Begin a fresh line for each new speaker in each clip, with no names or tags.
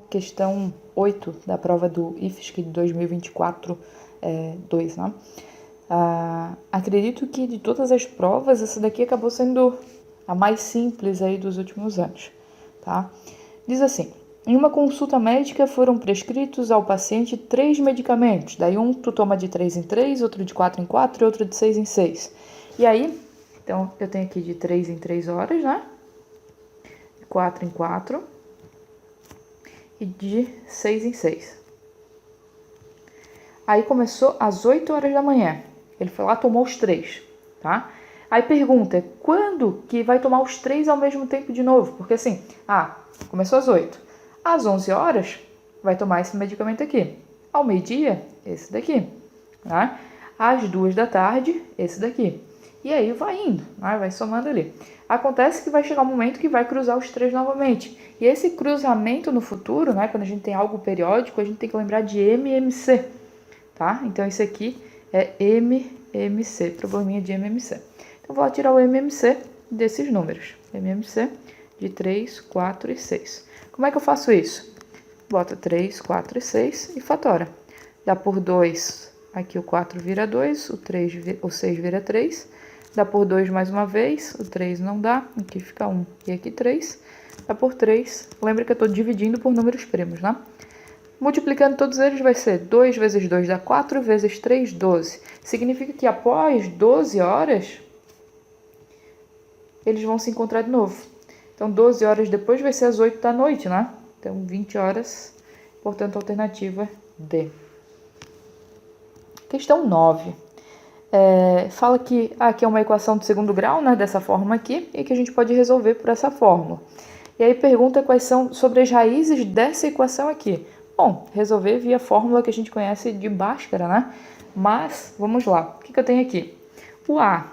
questão 8 da prova do IFSC de 2024, 2, né? Acredito que de todas as provas, essa daqui acabou sendo a mais simples aí dos últimos anos, tá? Diz assim: em uma consulta médica foram prescritos ao paciente 3 medicamentos. Daí um tu toma de 3 em 3, outro de 4 em 4 e outro de 6 em 6. E aí, então eu tenho aqui de 3 em 3 horas, né? 4 em 4 e de 6 em 6. Aí começou às 8 horas da manhã. Ele foi lá, tomou os 3, tá? Aí pergunta, quando que vai tomar os 3 ao mesmo tempo de novo? Porque assim, começou às 8. Às 11 horas, vai tomar esse medicamento aqui. Ao meio-dia, esse daqui. Né? Às 2 da tarde, esse daqui. E aí vai indo, né? Vai somando ali. Acontece que vai chegar um momento que vai cruzar os 3 novamente. E esse cruzamento no futuro, né, quando a gente tem algo periódico, a gente tem que lembrar de MMC. Tá? Então, isso aqui é MMC, probleminha de MMC. Então, vou lá tirar o MMC desses números. MMC de 3, 4 e 6. Como é que eu faço isso? Bota 3, 4 e 6 e fatora. Dá por 2, aqui o 4 vira 2, o 6 vira 3. Dá por 2 mais uma vez, o 3 não dá, aqui fica 1 e aqui 3. Dá por 3, lembra que eu estou dividindo por números primos, né? Multiplicando todos eles vai ser 2 vezes 2 dá 4, vezes 3, 12. Significa que após 12 horas, eles vão se encontrar de novo. Então, 12 horas depois vai ser às 8 da noite, né? Então, 20 horas, portanto, alternativa D. Questão 9. Fala que aqui é uma equação de segundo grau, né? Dessa forma aqui, e que a gente pode resolver por essa fórmula. E aí pergunta quais são sobre as raízes dessa equação aqui. Bom, resolver via fórmula que a gente conhece de Bhaskara, né? Mas, vamos lá. O que eu tenho aqui? O A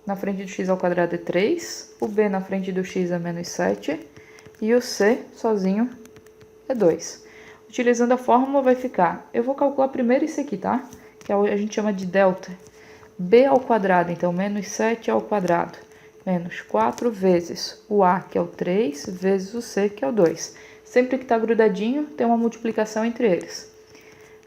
na frente do x ao quadrado é 3, o B na frente do x é menos 7 e o C sozinho é 2. Utilizando a fórmula vai ficar, eu vou calcular primeiro isso aqui, tá? Que a gente chama de delta. B ao quadrado, então menos 7 ao quadrado, menos 4 vezes o A, que é o 3, vezes o C, que é o 2. Sempre que está grudadinho, tem uma multiplicação entre eles.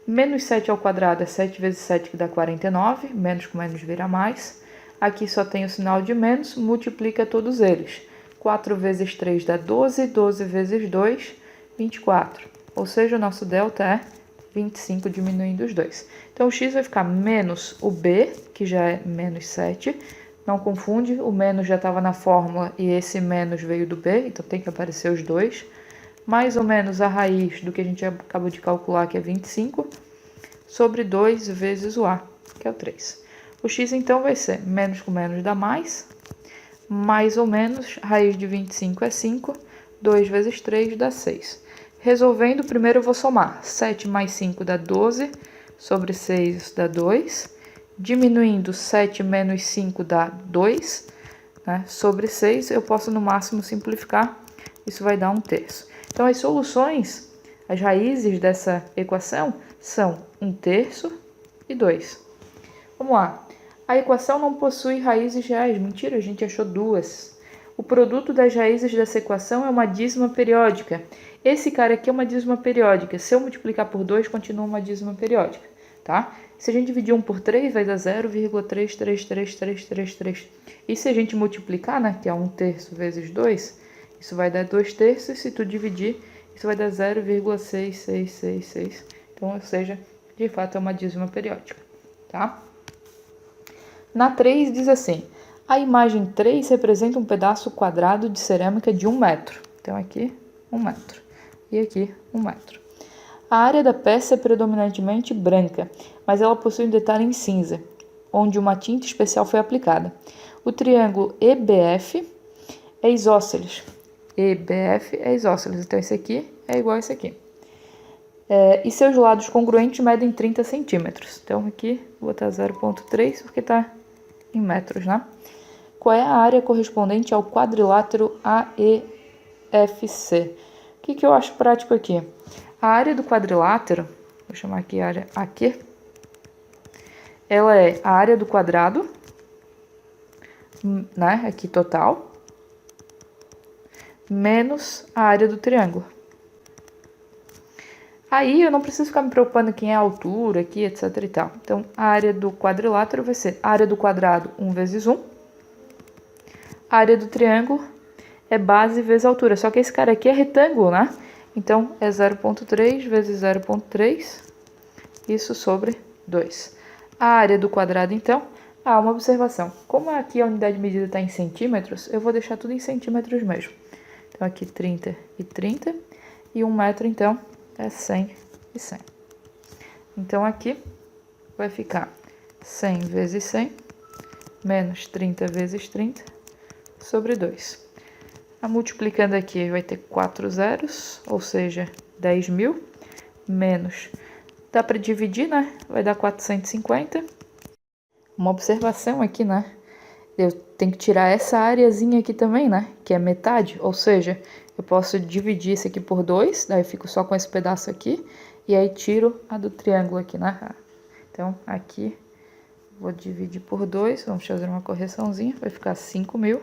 Menos 7 ao quadrado é 7 vezes 7, que dá 49. Menos com menos vira mais. Aqui só tem o sinal de menos, multiplica todos eles. 4 vezes 3 dá 12, 12 vezes 2, 24. Ou seja, o nosso delta é 25, diminuindo os dois. Então, o x vai ficar menos o b, que já é menos 7. Não confunde, o menos já estava na fórmula e esse menos veio do b, então tem que aparecer os dois. Mais ou menos a raiz do que a gente acabou de calcular, que é 25, sobre 2 vezes o a, que é o 3. O x, então, vai ser menos com menos dá mais ou menos, raiz de 25 é 5, 2 vezes 3 dá 6. Resolvendo, primeiro eu vou somar. 7 mais 5 dá 12, sobre 6 dá 2. Diminuindo, 7 menos 5 dá 2, né? Sobre 6 eu posso no máximo simplificar, isso vai dar 1/3. Então, as soluções, as raízes dessa equação são 1/3 e 2. Vamos lá. A equação não possui raízes reais. Mentira, a gente achou duas. O produto das raízes dessa equação é uma dízima periódica. Esse cara aqui é uma dízima periódica. Se eu multiplicar por 2, continua uma dízima periódica, tá? Se a gente dividir 1 por 3, vai dar 0,33333. E se a gente multiplicar, né, que é 1/3 vezes 2, isso vai dar 2/3. Se tu dividir, isso vai dar 0,6666. Então, ou seja, de fato é uma dízima periódica, tá? Na 3 diz assim, a imagem 3 representa um pedaço quadrado de cerâmica de 1 metro. Então aqui 1 metro e aqui 1 metro. A área da peça é predominantemente branca, mas ela possui um detalhe em cinza, onde uma tinta especial foi aplicada. O triângulo EBF é isósceles. EBF é isósceles, então esse aqui é igual a esse aqui. E seus lados congruentes medem 30 centímetros. Então aqui vou botar 0,3 porque está em metros, né? Qual é a área correspondente ao quadrilátero AEFC? O que eu acho prático aqui? A área do quadrilátero, vou chamar aqui a área AQ, ela é a área do quadrado, né? Aqui total, menos a área do triângulo. Aí eu não preciso ficar me preocupando quem é a altura aqui, etc e tal. Então, a área do quadrilátero vai ser a área do quadrado 1 vezes 1. A área do triângulo é base vezes altura. Só que esse cara aqui é retângulo, né? Então, é 0,3 vezes 0,3. Isso sobre 2. A área do quadrado, então, uma observação. Como aqui a unidade de medida está em centímetros, eu vou deixar tudo em centímetros mesmo. Então, aqui 30 e 30. E 1 metro, então, é 100 e 100. Então, aqui vai ficar 100 vezes 100, menos 30 vezes 30, sobre 2. Multiplicando aqui, vai ter 4 zeros, ou seja, 10.000, menos... Dá para dividir, né? Vai dar 450. Uma observação aqui, né? Eu tenho que tirar essa areazinha aqui também, né? Que é metade, ou seja, eu posso dividir isso aqui por 2, daí eu fico só com esse pedaço aqui, e aí tiro a do triângulo aqui, né? Então, aqui, vou dividir por 2, vamos fazer uma correçãozinha, vai ficar 5.000.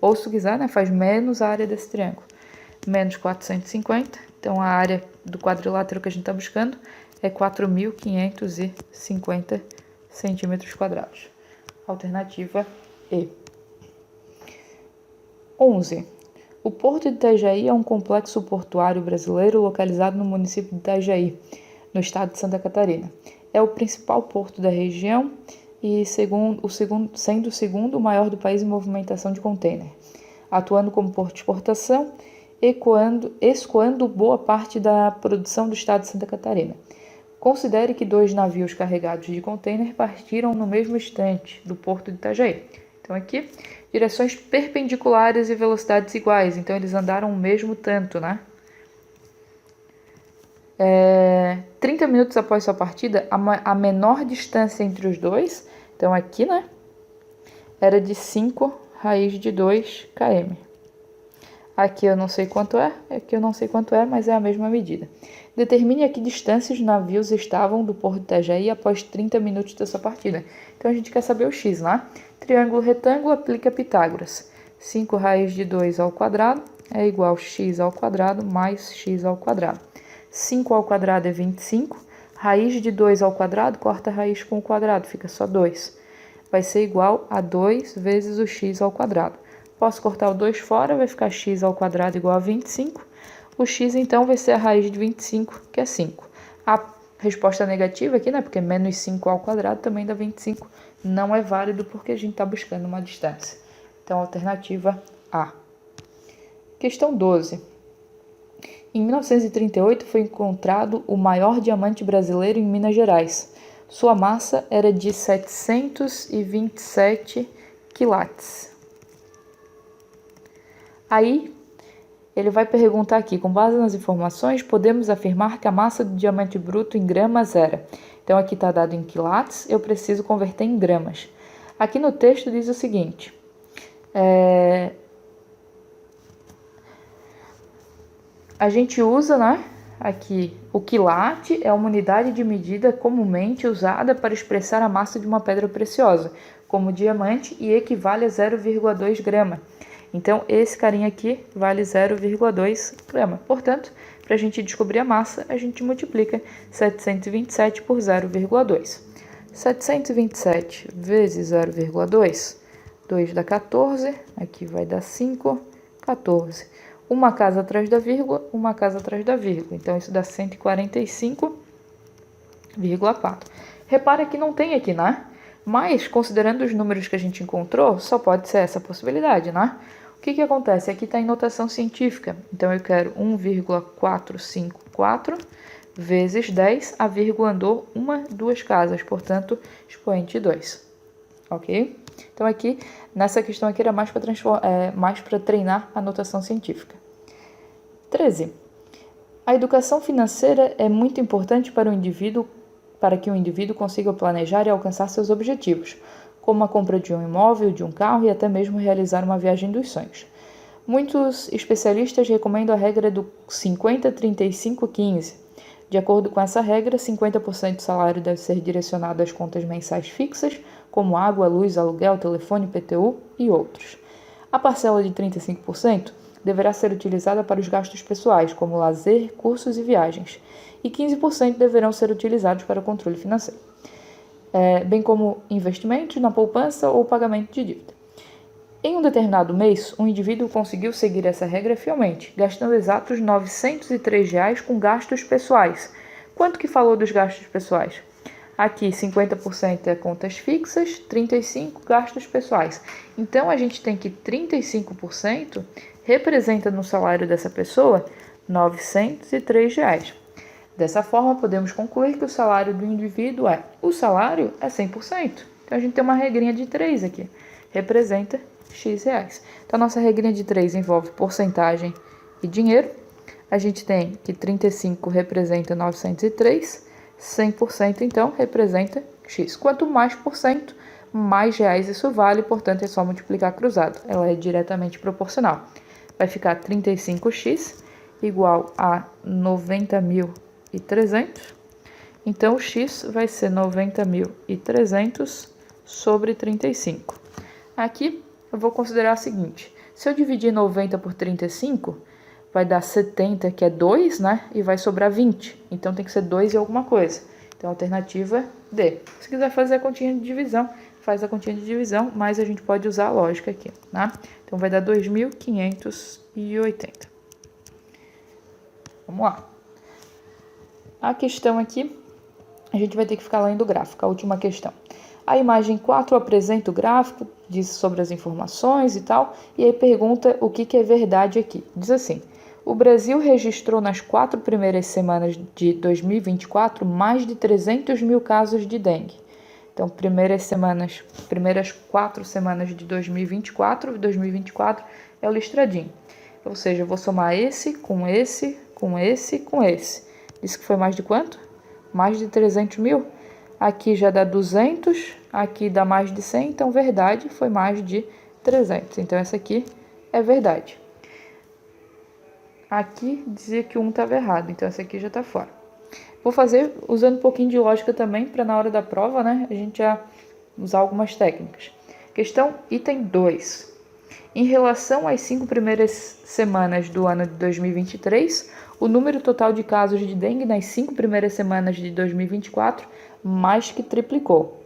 Ou, se tu quiser, né? Faz menos a área desse triângulo. Menos 450, então a área do quadrilátero que a gente está buscando é 4.550 centímetros quadrados. Alternativa E. 11. O Porto de Itajaí é um complexo portuário brasileiro localizado no município de Itajaí, no estado de Santa Catarina. É o principal porto da região e sendo o segundo maior do país em movimentação de contêiner, atuando como porto de exportação, escoando boa parte da produção do estado de Santa Catarina. Considere que 2 navios carregados de contêiner partiram no mesmo instante do porto de Itajaí. Então aqui, direções perpendiculares e velocidades iguais, então eles andaram o mesmo tanto, né? 30 minutos após sua partida, a menor distância entre os dois, então aqui, né, era de 5 raiz de 2 km. Aqui eu não sei quanto é, aqui eu não sei quanto é, mas é a mesma medida. Determine a que distância os navios estavam do Porto de Itajaí após 30 minutos da sua partida. Então a gente quer saber o x, né? Triângulo retângulo, aplica Pitágoras. 5 raiz de 2 ao quadrado é igual a x ao quadrado mais x ao quadrado. 5 ao quadrado é 25. Raiz de 2 ao quadrado, corta a raiz com o quadrado, fica só 2. Vai ser igual a 2 vezes o x ao quadrado. Posso cortar o 2 fora, vai ficar x ao quadrado igual a 25. O x, então, vai ser a raiz de 25, que é 5. A resposta negativa aqui, né, porque menos 5 ao quadrado também dá 25, não é válido porque a gente está buscando uma distância. Então, alternativa A. Questão 12. Em 1938 foi encontrado o maior diamante brasileiro em Minas Gerais. Sua massa era de 727 quilates. Aí, ele vai perguntar aqui, com base nas informações, podemos afirmar que a massa do diamante bruto em gramas era. Então, aqui está dado em quilates, eu preciso converter em gramas. Aqui no texto diz o seguinte, a gente usa, né, aqui, o quilate é uma unidade de medida comumente usada para expressar a massa de uma pedra preciosa, como diamante, e equivale a 0,2 grama. Então, esse carinha aqui vale 0,2 grama. Portanto, para a gente descobrir a massa, a gente multiplica 727 por 0,2. 727 vezes 0,2, 2 dá 14, aqui vai dar 5, 14. Uma casa atrás da vírgula, uma casa atrás da vírgula. Então, isso dá 145,4. Repara que não tem aqui, né? Mas, considerando os números que a gente encontrou, só pode ser essa possibilidade, né? O que acontece? Aqui está em notação científica. Então, eu quero 1,454 vezes 10, a vírgula andou 2 casas, portanto, expoente 2. Ok? Então, aqui, nessa questão aqui, era mais para treinar a notação científica. 13. A educação financeira é muito importante para que o indivíduo consiga planejar e alcançar seus objetivos, como a compra de um imóvel, de um carro e até mesmo realizar uma viagem dos sonhos. Muitos especialistas recomendam a regra do 50-35-15. De acordo com essa regra, 50% do salário deve ser direcionado às contas mensais fixas, como água, luz, aluguel, telefone, IPTU e outros. A parcela de 35% deverá ser utilizada para os gastos pessoais, como lazer, cursos e viagens, e 15% deverão ser utilizados para o controle financeiro, bem como investimentos na poupança ou pagamento de dívida. Em um determinado mês, um indivíduo conseguiu seguir essa regra fielmente, gastando exatos R$ 903 com gastos pessoais. Quanto que falou dos gastos pessoais? Aqui 50% é contas fixas, 35% gastos pessoais. Então a gente tem que 35% representa no salário dessa pessoa R$ 903. Dessa forma, podemos concluir que o salário do indivíduo o salário é 100%. Então a gente tem uma regrinha de 3 aqui, representa X reais. Então a nossa regrinha de 3 envolve porcentagem e dinheiro. A gente tem que 35 representa 903, 100% então representa X. Quanto mais por cento, mais reais isso vale, portanto é só multiplicar cruzado. Ela é diretamente proporcional. Vai ficar 35x igual a 90.300. Então o X vai ser 90.300 sobre 35. Aqui eu vou considerar o seguinte: se eu dividir 90 por 35, vai dar 70, que é 2, né? E vai sobrar 20. Então tem que ser 2 e alguma coisa. Então a alternativa é D. Se quiser fazer a continha de divisão, faz a continha de divisão, mas a gente pode usar a lógica aqui, né? Então vai dar 2.580. Vamos lá. A questão aqui, a gente vai ter que ficar lendo o gráfico, a última questão. A imagem 4 apresenta o gráfico, diz sobre as informações e tal, e aí pergunta o que é verdade aqui. Diz assim: o Brasil registrou nas 4 primeiras semanas de 2024 mais de 300 mil casos de dengue. Então, primeiras 4 semanas de 2024 é o listradinho. Ou seja, eu vou somar esse, com esse, com esse, com esse. Isso que foi mais de quanto? Mais de 300 mil? Aqui já dá 200, aqui dá mais de 100, então verdade foi mais de 300. Então essa aqui é verdade. Aqui dizia que 1 estava errado, então essa aqui já está fora. Vou fazer usando um pouquinho de lógica também, para na hora da prova, né, a gente já usar algumas técnicas. Questão item 2. Em relação às 5 primeiras semanas do ano de 2023, o número total de casos de dengue nas 5 primeiras semanas de 2024 mais que triplicou.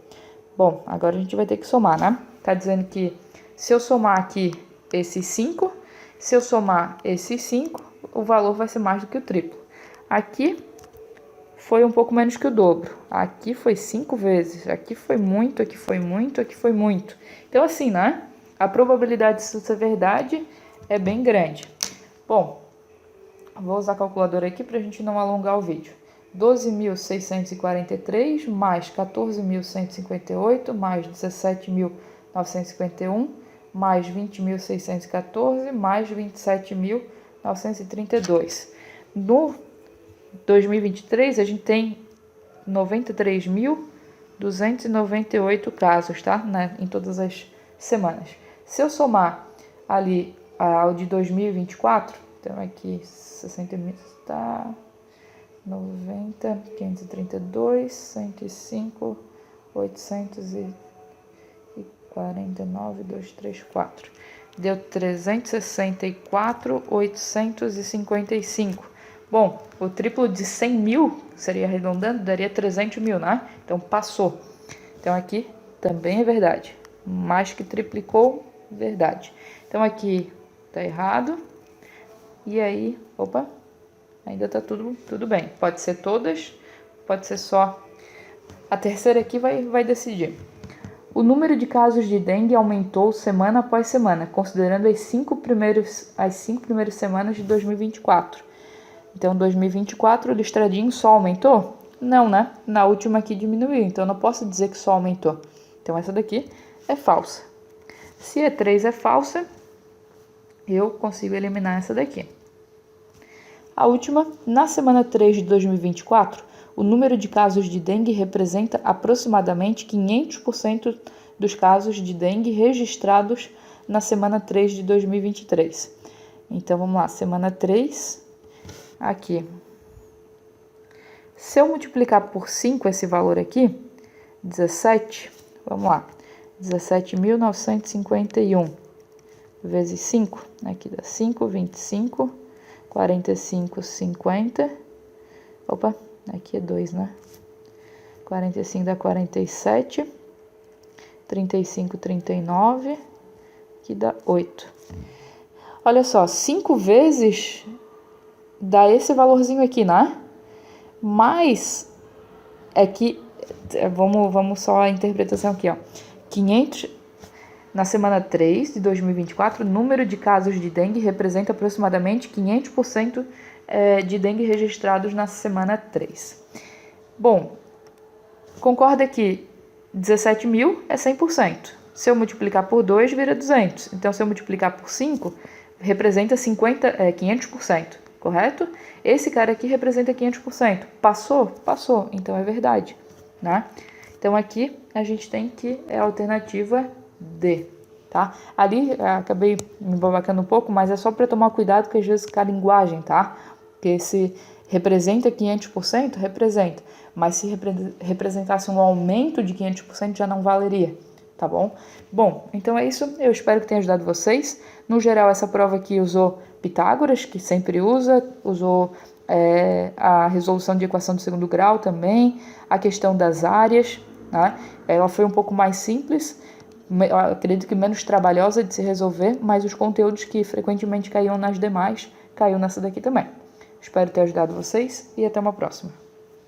Bom, agora a gente vai ter que somar, né? Tá dizendo que se eu somar aqui esses 5, se eu somar esses 5, o valor vai ser mais do que o triplo. Aqui foi um pouco menos que o dobro. Aqui foi 5 vezes. Aqui foi muito, aqui foi muito, aqui foi muito. Então assim, né? A probabilidade disso ser verdade é bem grande. Bom, vou usar a calculadora aqui para a gente não alongar o vídeo. 12.643 mais 14.158 mais 17.951 mais 20.614 mais 27.932. No 2023 a gente tem 93.298 casos, tá? Em todas as semanas. Se eu somar ali ao de 2024, então aqui 60.000 tá 90, 532, 105, 849, 234. Deu 364.855. Bom, o triplo de 100 mil, seria arredondando, daria 300 mil, né? Então passou. Então aqui também é verdade. Mais que triplicou, verdade. Então aqui tá errado. E aí, opa, ainda tá tudo bem. Pode ser todas, pode ser só. A terceira aqui vai decidir. O número de casos de dengue aumentou semana após semana, considerando as 5 primeiras semanas de 2024. Então, 2024, o listradinho só aumentou? Não, né? Na última aqui diminuiu, então eu não posso dizer que só aumentou. Então, essa daqui é falsa. Se a 3 é falsa, eu consigo eliminar essa daqui. A última, na semana 3 de 2024, o número de casos de dengue representa aproximadamente 500% dos casos de dengue registrados na semana 3 de 2023. Então, vamos lá, semana 3, aqui. Se eu multiplicar por 5 esse valor aqui, 17, vamos lá, 17.951 vezes 5. Aqui dá 5, 25, 45, 50. Opa, aqui é 2, né? 45 dá 47. 35, 39. Aqui dá 8. Olha só, 5 vezes dá esse valorzinho aqui, né? Mas é que, vamos só a interpretação aqui, ó. 500, na semana 3 de 2024, o número de casos de dengue representa aproximadamente 500% de dengue registrados na semana 3. Bom, concorda que 17 mil é 100%. Se eu multiplicar por 2, vira 200. Então, se eu multiplicar por 5, representa 500%, correto? Esse cara aqui representa 500%. Passou? Passou. Então, é verdade, né? Então, aqui a gente tem que é a alternativa D, tá? Ali, acabei me embobacando um pouco, mas é só para tomar cuidado que às vezes fica a linguagem, tá? Porque se representa 500%, representa. Mas se representasse um aumento de 500%, já não valeria, tá bom? Bom, então é isso. Eu espero que tenha ajudado vocês. No geral, essa prova aqui usou Pitágoras, que sempre usou a resolução de equação de segundo grau também, a questão das áreas, né? Ela foi um pouco mais simples, eu acredito que menos trabalhosa de se resolver, mas os conteúdos que frequentemente caíam nas demais, caiu nessa daqui também. Espero ter ajudado vocês e até uma próxima.